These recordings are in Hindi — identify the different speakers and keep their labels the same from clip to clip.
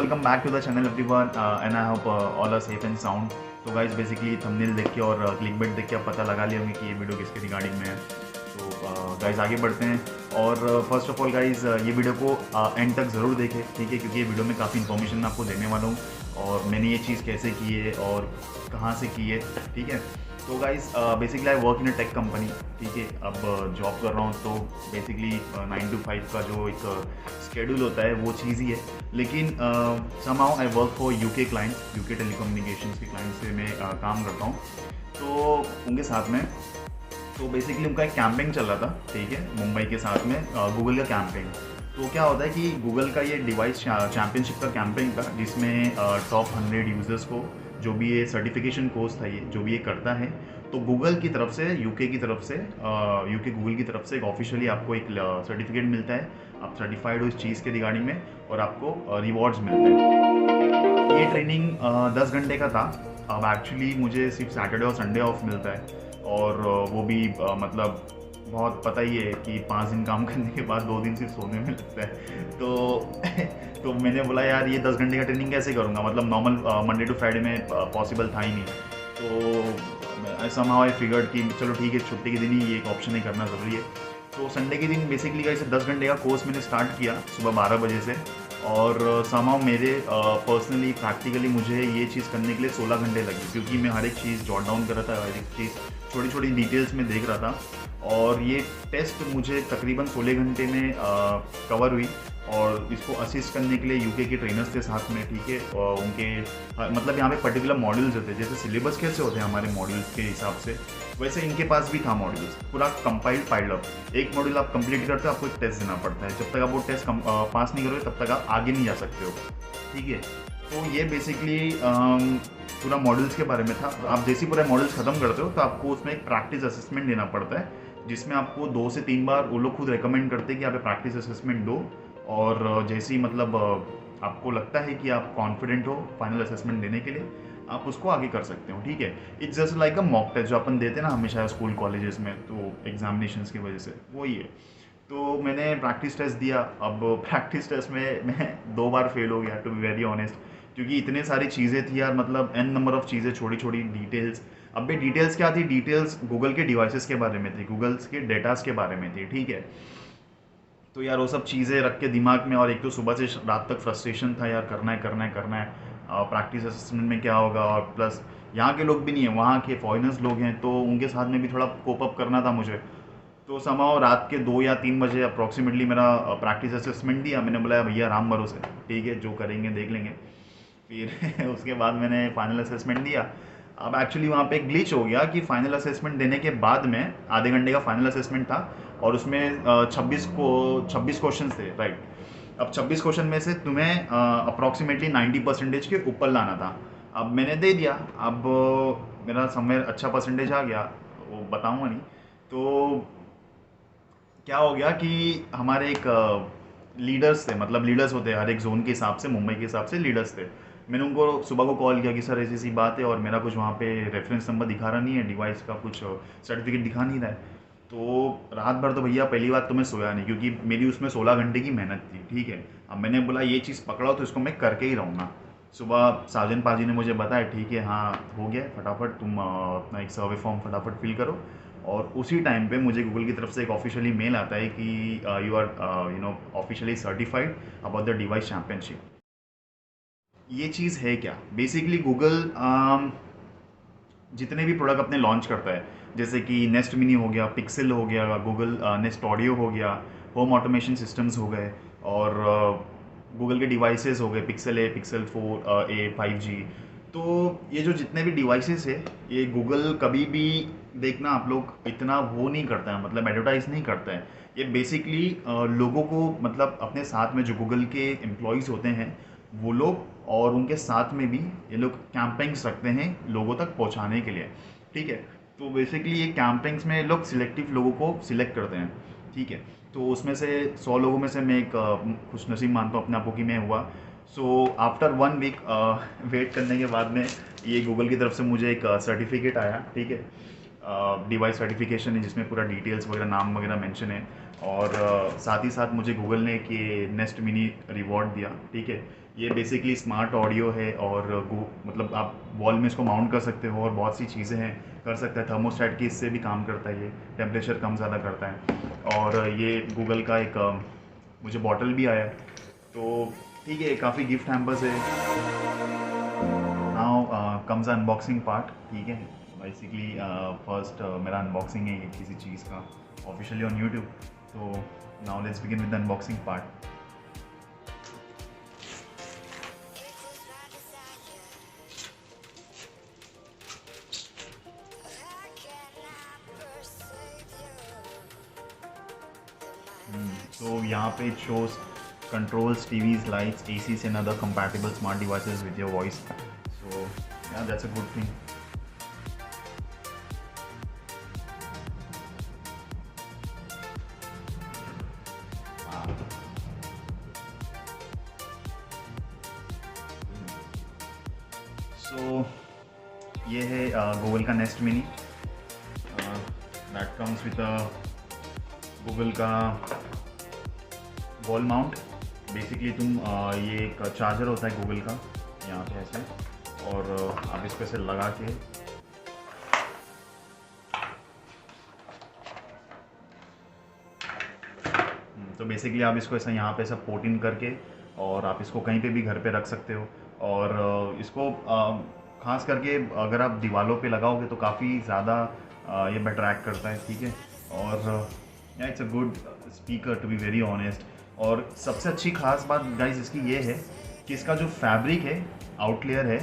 Speaker 1: Welcome back to the channel everyone and I hope all are safe and sound. तो गाइस बेसिकली थंबनेल देख के और क्लिकबेट देख के आप पता लगा लिया होंगे कि ये वीडियो किसके रिगार्डिंग में है। तो गाइस आगे बढ़ते हैं और फर्स्ट ऑफ ऑल गाइस ये वीडियो को एंड तक ज़रूर देखें, ठीक है, क्योंकि ये वीडियो में काफ़ी इन्फॉर्मेशन मैं आपको देने वाला हूँ और मैंने ये चीज़ कैसे की है और कहाँ से की है, ठीक है। तो guys basically I work in a tech company, ठीक है। अब जॉब कर रहा हूँ तो बेसिकली 9 to 5 का जो एक स्केड्यूल होता है वो चीज़ ही है, लेकिन somehow I work for UK clients, UK telecommunications के क्लाइंट से मैं काम करता हूँ। तो उनके साथ में तो बेसिकली उनका एक कैंपेन चल रहा था, ठीक है, मुंबई के साथ में गूगल का कैंपेन। तो क्या होता है कि गूगल का ये डिवाइस चैम्पियनशिप का कैंपेन था, जिसमें टॉप 100 यूज़र्स को जो भी ये सर्टिफिकेशन कोर्स था, ये जो भी ये करता है, तो गूगल की तरफ से, यूके की तरफ से, यूके गूगल की तरफ से एक ऑफिशियली आपको एक सर्टिफिकेट मिलता है। आप सर्टिफाइड हो इस चीज़ के रिगार्डिंग में और आपको रिवॉर्ड्स मिलते हैं। ये ट्रेनिंग 10 घंटे का था। अब एक्चुअली मुझे सिर्फ सैटरडे और संडे ऑफ मिलता है और वो भी मतलब बहुत पता ही है कि 5 दिन काम करने के बाद 2 दिन सिर्फ सोने में लगता है। तो मैंने बोला यार ये 10 घंटे का ट्रेनिंग कैसे करूँगा, मतलब नॉर्मल मंडे टू फ्राइडे में पॉसिबल था ही नहीं। तो समहाउ आई फिगर्ड कि चलो ठीक है, छुट्टी के दिन ही ये एक ऑप्शन ही करना ज़रूरी है। तो संडे के दिन बेसिकली का इसे 10 घंटे का कोर्स मैंने स्टार्ट किया सुबह 12 बजे से और समहाउ मेरे पर्सनली प्रैक्टिकली मुझे ये चीज़ करने के लिए 16 घंटे लगे, क्योंकि मैं हर एक चीज़ जॉट डाउन कर रहा था, हर एक चीज़ छोटी छोटी डिटेल्स में देख रहा था। और ये टेस्ट मुझे तकरीबन 16 घंटे में कवर हुई और इसको असिस्ट करने के लिए यूके के ट्रेनर्स थे साथ में, ठीक है। और उनके मतलब यहाँ पे पर्टिकुलर मॉड्यूल्स होते हैं, जैसे सिलेबस कैसे होते हैं हमारे मॉड्यूल्स के हिसाब से, वैसे इनके पास भी था मॉड्यूल्स, पूरा कंपाइल्ड पाइल्ड अप। एक मॉड्यूल आप कंप्लीट करते हो, आपको एक टेस्ट देना पड़ता है, जब तक आप वो टेस्ट पास नहीं करोगे तब तक आप आगे नहीं जा सकते हो, ठीक है। तो ये बेसिकली पूरा मॉडल्स के बारे में था। आप जैसे पूरा मॉडल्स ख़त्म करते हो तो आपको उसमें एक प्रैक्टिस असेसमेंट देना पड़ता है, जिसमें आपको 2 से 3 बार वो लोग खुद रेकमेंड करते हैं कि आप प्रैक्टिस असेसमेंट दो। और जैसे ही मतलब आपको लगता है कि आप कॉन्फिडेंट हो फाइनल असेसमेंट देने के लिए, आप उसको आगे कर सकते हो, ठीक है। It's just like a mock test जो अपन देते हैं ना हमेशा स्कूल कॉलेजेस में, तो एग्जामिनेशंस की वजह से वही है। तो मैंने प्रैक्टिस टेस्ट दिया। अब प्रैक्टिस टेस्ट में मैं 2 बार फेल हो गया, टू बी वेरी ऑनेस्ट, क्योंकि इतने सारी चीज़ें थी यार, मतलब एन नंबर ऑफ चीज़ें, छोटी छोटी डिटेल्स। अब भी डिटेल्स क्या थी, डिटेल्स गूगल के डिवाइसेस के बारे में थी, गूगल्स के डेटास के बारे में थी, ठीक है। तो यार वो सब चीज़ें रख के दिमाग में, और एक तो सुबह से रात तक फ्रस्ट्रेशन था यार, करना है करना है करना है। प्रैक्टिस असेसमेंट में क्या होगा, और प्लस यहाँ के लोग भी नहीं है, वहाँ के फॉरेनर्स लोग हैं, तो उनके साथ में भी थोड़ा कोप अप करना था मुझे। तो समाओ रात के 2 या 3 बजे अप्रॉक्सीमेटली मेरा प्रैक्टिस असेसमेंट दिया। मैंने बोला भैया राम भरोसे, ठीक है, जो करेंगे देख लेंगे। फिर उसके बाद मैंने फाइनल असेसमेंट दिया। अब एक्चुअली वहाँ पे एक ग्लिच हो गया कि फाइनल असेसमेंट देने के बाद में आधे घंटे का फाइनल असेसमेंट था और उसमें 26 क्वेश्चन थे, राइट। अब 26 क्वेश्चन में से तुम्हें अप्रॉक्सीमेटली 90% के ऊपर लाना था। अब मैंने दे दिया। अब मेरा समवेयर अच्छा परसेंटेज आ गया, वो बताऊँगा नहीं। तो क्या हो गया कि हमारे एक लीडर्स थे, मतलब लीडर्स होते हैं हर एक जोन के हिसाब से, मुंबई के हिसाब से लीडर्स थे। मैंने उनको सुबह को कॉल किया कि सर ऐसी ऐसी बात है और मेरा कुछ वहाँ पे रेफरेंस नंबर दिखा रहा नहीं है, डिवाइस का कुछ सर्टिफिकेट दिखा नहीं रहा है। तो रात भर तो भैया पहली बात तो मैं सोया नहीं, क्योंकि मेरी उसमें 16 घंटे की मेहनत थी, ठीक है। अब मैंने बोला ये चीज़ पकड़ाओ तो इसको मैं करके ही रहूँगा। सुबह साजन पाजी ने मुझे बताया ठीक है हाँ हो गया, फटाफट तुम अपना एक सर्वे फॉर्म फटाफट फिल करो। और उसी टाइम पे मुझे गूगल की तरफ से एक ऑफिशियली मेल आता है कि you are officially certified about the device championship. ये चीज़ है क्या, बेसिकली गूगल जितने भी प्रोडक्ट अपने लॉन्च करता है, जैसे कि नेस्ट मिनी हो गया, पिक्सल हो गया, गूगल नेस्ट ऑडियो हो गया, होम ऑटोमेशन सिस्टम्स हो गए, और गूगल के डिवाइसेस हो गए, पिक्सल ए, पिक्सल 4 ए, 5G। तो ये जो जितने भी डिवाइसेस है, ये गूगल कभी भी देखना आप लोग इतना वो नहीं करता है, मतलब एडवर्टाइज नहीं करता है। ये बेसिकली लोगों को, मतलब अपने साथ में जो गूगल के एम्प्लॉयज़ होते हैं वो लोग, और उनके साथ में भी ये लोग कैंपेन्स रखते हैं लोगों तक पहुंचाने के लिए, ठीक है। तो बेसिकली ये कैंपेन्स में लोग सिलेक्टिव लोगों को सिलेक्ट करते हैं, ठीक है। तो उसमें से 100 लोगों में से मैं एक खुश नसीब मानता हूँ अपने आपको कि मैं हुआ। सो आफ्टर 1 वीक वेट करने के बाद में ये गूगल की तरफ से मुझे एक सर्टिफिकेट आया, ठीक है। डिवाइस सर्टिफिकेशन है जिसमें पूरा डिटेल्स वगैरह, नाम वगैरह मेंशन है। और साथ ही साथ मुझे गूगल ने कि नेस्ट मिनी रिवॉर्ड दिया, ठीक है। ये बेसिकली स्मार्ट ऑडियो है और मतलब आप वॉल में इसको माउंट कर सकते हो और बहुत सी चीज़ें हैं कर सकता है। थर्मोस्टेट की इससे भी काम करता है, ये टेम्परेचर कम ज़्यादा करता है। और ये गूगल का एक मुझे बॉटल भी आया है, तो ठीक है, काफ़ी गिफ्ट हैम्पर्स है। Now comes unboxing part. ठीक है, बेसिकली फर्स्ट मेरा अनबॉक्सिंग है ये किसी चीज़ का ऑफिशियली ऑन यूट्यूब। तो now let's begin with the unboxing part. So यहाँ पे it shows controls, TVs, lights, ACs and other compatible smart devices with your voice. So yeah, that's a good thing. So ये है गूगल का nest mini, that comes with Google का वॉल माउंट। बेसिकली तुम ये एक चार्जर होता है गूगल का यहाँ पे ऐसे, और आप इसको ऐसे लगा के तो बेसिकली आप इसको ऐसा यहाँ पे ऐसा पोर्ट इन करके और आप इसको कहीं पे भी घर पे रख सकते हो। और इसको खास करके अगर आप दीवारों पे लगाओगे तो काफ़ी ज़्यादा ये अट्रैक्ट करता है। ठीक है, और it's a good speaker to be very honest. और सबसे अच्छी खास बात गाइस इसकी ये है कि इसका जो फैब्रिक है, आउटलेयर है,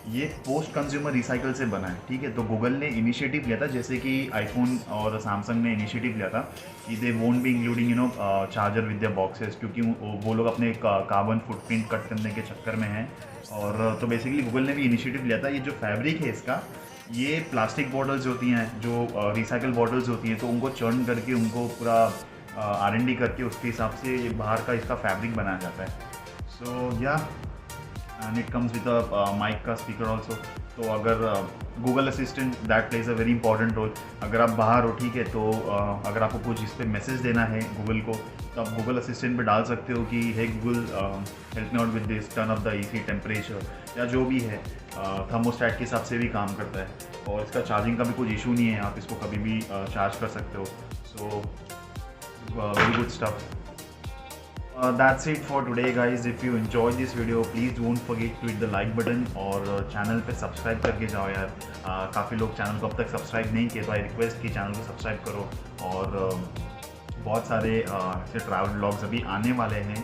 Speaker 1: ये पोस्ट कंज्यूमर रिसाइकल से बना है। ठीक है, तो गूगल ने इनिशिएटिव लिया था, जैसे कि आईफोन और सैमसंग ने इनिशिएटिव लिया था कि they won't be including charger with their boxes, क्योंकि वो लोग अपने कार्बन फुटप्रिंट कट करने के चक्कर में हैं। और तो बेसिकली गूगल ने भी इनिशिएटिव लिया था। ये जो फैब्रिक है इसका, ये प्लास्टिक बॉटल्स होती हैं जो रिसाइकल बॉटल्स होती हैं, तो उनको चर्न करके उनको पूरा R&D करके उसके हिसाब से ये बाहर का इसका फैब्रिक बनाया जाता है। सो या and it comes with a mic का स्पीकर ऑल्सो। तो अगर Google assistant that plays a very important role. अगर आप बाहर हो, ठीक है, तो अगर आपको कुछ इस पर मैसेज देना है गूगल को, तो आप गूगल असिस्टेंट पे डाल सकते हो कि hey Google help me out with this, turn off the AC temperature, या जो भी है। थर्मोस्टेट के हिसाब से भी काम करता है और इसका चार्जिंग का भी कोई इशू नहीं है, आप इसको कभी भी चार्ज कर सकते हो। So very good stuff. That's it for today guys. If you enjoyed this video, please don't forget to hit the like button और चैनल पे सब्सक्राइब करके जाओ यार। काफ़ी लोग चैनल को अब तक सब्सक्राइब नहीं किए, तो आई रिक्वेस्ट कि चैनल को सब्सक्राइब करो। और बहुत सारे ऐसे ट्रैवल व्लॉग्स अभी आने वाले हैं।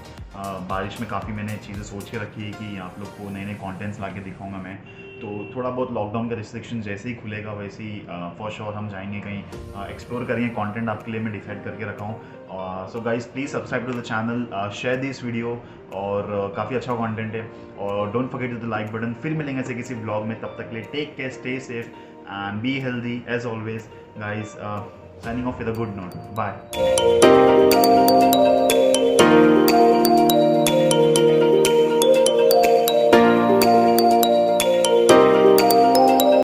Speaker 1: बारिश में काफ़ी मैंने चीज़ें सोच के रखी है कि आप लोग को नए नए कॉन्टेंट्स ला के दिखाऊँगा मैं। तो थोड़ा बहुत लॉकडाउन का रिस्ट्रिक्शन जैसे ही खुलेगा वैसे ही फॉर श्योर हम जाएंगे कहीं, एक्सप्लोर करेंगे। कंटेंट आपके लिए मैं डिसाइड करके रखा हूँ। So guys please subscribe to the channel, share this video, और काफ़ी अच्छा कंटेंट है। और don't forget to the like button. फिर मिलेंगे ऐसे किसी ब्लॉग में, तब तक के लिए take care, stay safe and be healthy as always guys. Signing off with a good note. Bye.